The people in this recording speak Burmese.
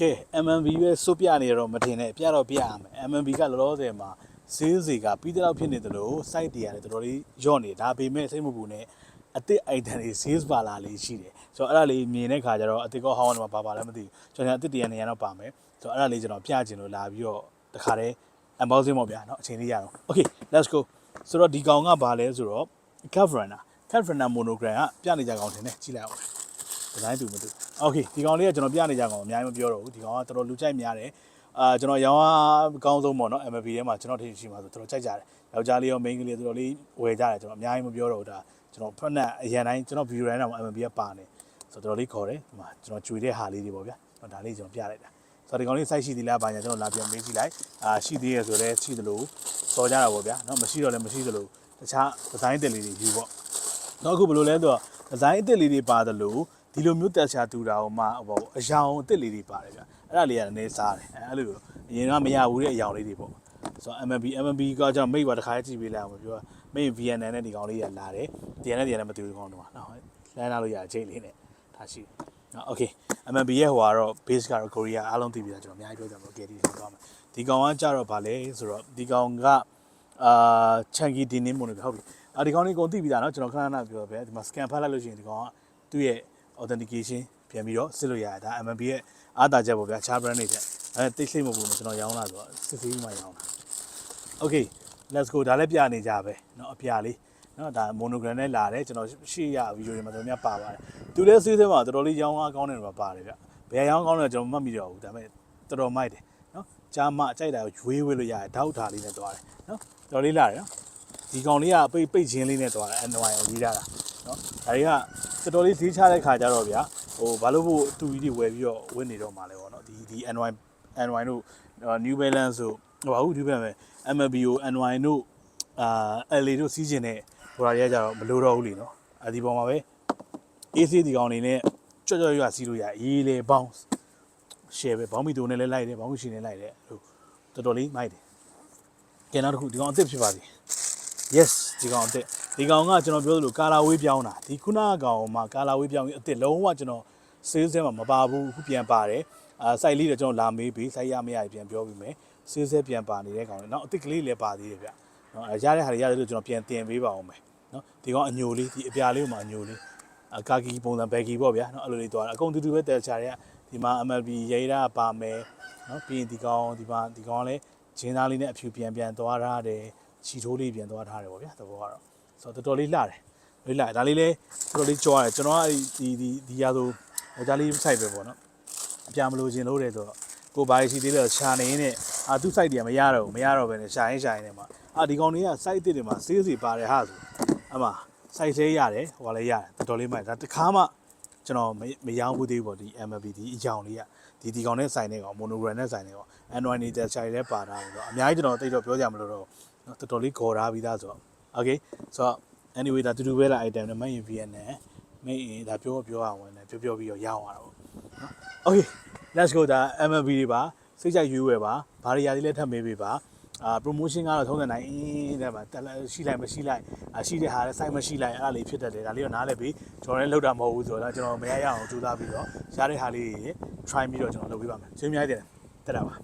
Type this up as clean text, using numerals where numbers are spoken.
ကဲ MMB ပဲစုပြနေတော့မထင်နဲ့ပြတော့ပြရမယ် MMB ကလောလောဆယ်မှာဈေးစီကပြီးတဲ့လောက်ဖြစ်နေတယ်လို့ site တွေရတယ်တော်တော်လေးညော့နေဒါပေမဲ့စိတ်မပူနဲ့အစ် item တွေဈေးပါလာလေးရှိတယ်ဆိုတော့အဲ့ဒါလေးမြင်တဲ့ခါကျတော့အစ်ကောဟောင်းတော့ပါလည်းမသိဘူးကျွန်တော်အစ်တရားနေရတော့ပါမယ်ဆိုတော့အဲ့ဒါလေးကျွန်တော်ပြချင်လို့လာပြီးတော့တခါတည်း unboxing ပေါ့ဗျာเนาะအချိန်လေးရအောင် okay let's go ဆိုတော့ဒီကောင်ကဘာလဲဆိုတော့ Cavrana monogram ကပြနေကြကောင်တင်နေကြည့်လိုက်အောင်ဒီဇိုင်းတူမတူโอเคဒီကောင်လေးကကျွန်တော်ပြနေကြကောင်အများကြီးမပြောတော့ဘူးဒီကောင်ကတော်တော်လူကြိုက်များတယ်ကျွန်တော်ရောင်းအားအကောင်းဆုံးပေါ့နော် MMB ထဲမှာကျွန်တော်ထင်ရှိမှာဆိုတော်တော်ကြိုက်ကြတယ်ယောက်ျားလေးရော main ကလေးတော်တော်လေးဝယ်ကြတယ်ကျွန်တော်အများကြီးမပြောတော့ဘူးဒါကျွန်တော်ဖက်နဲ့အရန်တိုင်းကျွန်တော် view တိုင်းတော့ MMB ကပါနေဆိုတော့တော်တော်လေးခေါ်တယ်ဒီမှာကျွန်တော်ကြွေတဲ့ဟာလေးတွေပေါ့ဗျာဒါလေးကျွန်တော်ပြလိုက်တာဆိုတော့ဒီကောင်လေး site ရှိသေးလားဘာညာကျွန်တော်လာပြန်မေးကြည့်လိုက်ရှိသေးရဆိုတော့ရှိသလိုစော်ကြတာပေါ့ဗျာနော်မရှိတော့လည်းမရှိသလိုတခြားဒီဇိုင်းအစ်လေးတွေယူပေါ့နောက်အခုဘယ်လိုလဲဆိုတော့ဒီဇိုင်းအစ်လေးတွေပါသလိုဒီလိုမျိုးတက်ချာတူတာဟိုမှာဟိုအယောင်အစ်စ်လေးတွေပါတယ်ဗျအဲ့ဒါလေးကလည်းစားတယ်အဲ့လိုအရင်ကမရဘူးတဲ့အယောင်လေးတွေပေါ့ဆိုတော့ MMB ကကြောင့်မိတ်ပါတစ်ခါကြည့်ပေးလိုက်အောင်ပြောမိတ် VNN နဲ့ဒီကောင်လေးကလာတယ်ဒီနဲ့မတူဘူးကောင်တော့နော်လမ်းလာလို့ရအချိန်လေးနဲ့ဒါရှိနော် okay MMB ရဲ့ဟိုကတော့ base ကတော့ Korea အားလုံးသိပြီလားကျွန်တော်အများကြီးပြောကြမှာ KD တွေသွားမှာဒီကောင်ကကြတော့ဗာလဲဆိုတော့ဒီကောင်ကChangi Dinim မို့လို့ဟုတ်ပြီဒီကောင်လေးကုန်သိပြီလားနော်ကျွန်တော်ခဏခဏပြောပဲဒီမှာ scan ဖတ်လိုက်လို့ရှိရင်ဒီကောင်ကသူ့ရဲ့ authentication ပြန်ပြီးတော့စစ်လို့ရတယ်ဒါ MMB ရဲ့အားသာချက်ပေါ့ဗျာခြား brand တွေတဲ့တိတ်ဆိတ်မပူနဲ့ကျွန်တော်ရောင်းလာဆိုတော့စစ်ဆေးမှရောင်းတာ okay let's go ဒါလည်းပြနေကြပဲเนาะအပြလေးเนาะဒါ monogram နဲ့လာတယ်ကျွန်တော်ရှေ့ရဗီဒီယိုတွေမှာတော်များပါပါတယ်သူလည်းစေးသေးမှာတော်တော်လေးရောင်းအားကောင်းတယ်မှာပါတယ်ဗျဘယ်ရောင်းကောင်းလဲကျွန်တော်မှတ်မိတော့ဘူးဒါပေမဲ့တော်တော်မိုက်တယ်เนาะကြားမကြိုက်တာကိုရွေးလို့ရတယ်ထောက်ထားလေးနဲ့တွားတယ်เนาะတော်လေးလာတယ်เนาะဒီကောင်လေးကပိတ်ချင်းလေးနဲ့တွားတယ် NY ကိုရေးထားတာเนาะဒါတွေကတော်တော်လေးဈေးချတဲ့ခါကျတော့ဗျာဟိုဘာလို့ဖို့တူကြီးတွေဝယ်ပြီးတော့ဝတ်နေတော့မှာလဲပေါ့နော်ဒီ NY တို့ New Balance တို့ဟိုဘာဟုတ်ဒီဘက်ပဲ MMB ကို NY တို့LA တို့စီးကျင်တဲ့ဟိုရာတွေကကြတော့မလိုတော့ဘူးလीနော်ဒီပေါ်မှာပဲ AC ဒီကောင်နေနဲ့ကြော့ရွစီးလို့ရရေးလေ bounce share ပဲဘောင်းမီတိုနဲ့လည်းလိုက်တယ်ဘောင်းမီရှင်နဲ့လိုက်တယ်ဟိုတော်တော်လေးမိုက်တယ်ကဲနောက်တစ်ခုဒီကောင်အစ်စ်ဖြစ်ပါစေyes ဒီကောင်အစ်ဒီကောင်ကကျွန်တော်ပြောသလိုကာလာဝေးပြောင်းတာဒီခုနကကောင်မှာကာလာဝေးပြောင်းပြီးအစ်စ်လုံးဝကျွန်တော် sales ထဲမှာမပါဘူးအခုပြန်ပါတယ်စိုက်လေးတော့ကျွန်တော်လာမေးပြီးစိုက်ရမရပြန်ပြောပြီးမယ် sales ပြန်ပါနေတဲ့ကောင်လေးနောက်အစ်စ်ကလေးလည်းပါသေးတယ်ဗျနော်ရတဲ့ဟာတွေရတယ်လို့ကျွန်တော်ပြန်တင်ပေးပါအောင်မယ်နော်ဒီကောင်အညိုလေးဒီအပြာလေးကိုမှအညိုလေးကာကီပုံစံဘယ်ကီပေါ့ဗျာနော်အဲ့လိုလေးသွားတာအကုန်တူပဲတယ်ချာတွေကဒီမှာ MLB ရေးတာပါမယ်နော်ပြီးရင်ဒီကောင်ကလည်းဂျင်းသားလေးနဲ့အဖြူပြန်သွားထားတယ်ချီထိုးလေးပြန်သွားထားတယ်ပေါ့ဗျာသဘောကတော့ဆိုတော့တော်တော်လေးလှတယ်လှဒါလေးလည်းတော်တော်လေးကြောရတယ်ကျွန်တော်ကဒီရာဆိုယောက်ျားလေး site ပဲပေါ့နော်အပြာမလို့ခြင်းလို့တယ်ဆိုတော့ကိုဘာရှိသေးတယ်ရှာနေနဲ့သူ့ site တွေကမရတော့ပဲနဲ့ရှာရင်နဲ့မှာဒီကောင်တွေက site တွေမှာစေးစီပါတယ်ဟာဆိုအမှ site သေးရတယ်ဟိုကလည်းရတယ်တော်တော်လေးမိုက်ဒါတခါမှကျွန်တော်မရောင်းဘူးသေးဘူးပေါ့ဒီ MLB ဒီအကြောင်လေးကဒီကောင်နဲ့ဆိုင်နေကောင် monogram နဲ့ဆိုင်နေကောင် Android နေတဲ့ channel လည်းပါထားတယ်ဆိုတော့အများကြီးကျွန်တော်သိတော့ပြောကြမလို့တော့တော်တော်လေးခေါ်ထားပြီးသားဆိုတော့ okay ဆိုတော့ anyway ဒါတူတူပဲလား item နဲ့ made in Vietnam made in ဒါပြောအောင်ဝင်တယ်ပြောပြီးတော့ရောင်းရတာပေါ့နော် okay let's go ဒါ MLB တွေပါစိတ်ကြိုက်ရွေးဝယ်ပါဘာတွေရာလေးလည်းထပ်မေးပေးပါpromotion ကတော့ထုံးစံတိုင်းတဲ့မှာရှိလိုက်မရှိလိုက်ရှိတဲ့ဟာလည်း site မရှိလိုက်အဲ့ဒါလေးဖြစ်တတ်တယ်ဒါလေးတော့နားလည်ပြီးကျွန်တော်လည်းလောက်တာမဟုတ်ဘူးဆိုတော့ကျွန်တော်မရရအောင်ကြိုးစားပြီးတော့ရှားတဲ့ဟာလေးတွေ try ပြီးတော့ကျွန်တော်လုပ်ပေးပါမယ်ကျေးဇူးများတယ်တက်တာပါ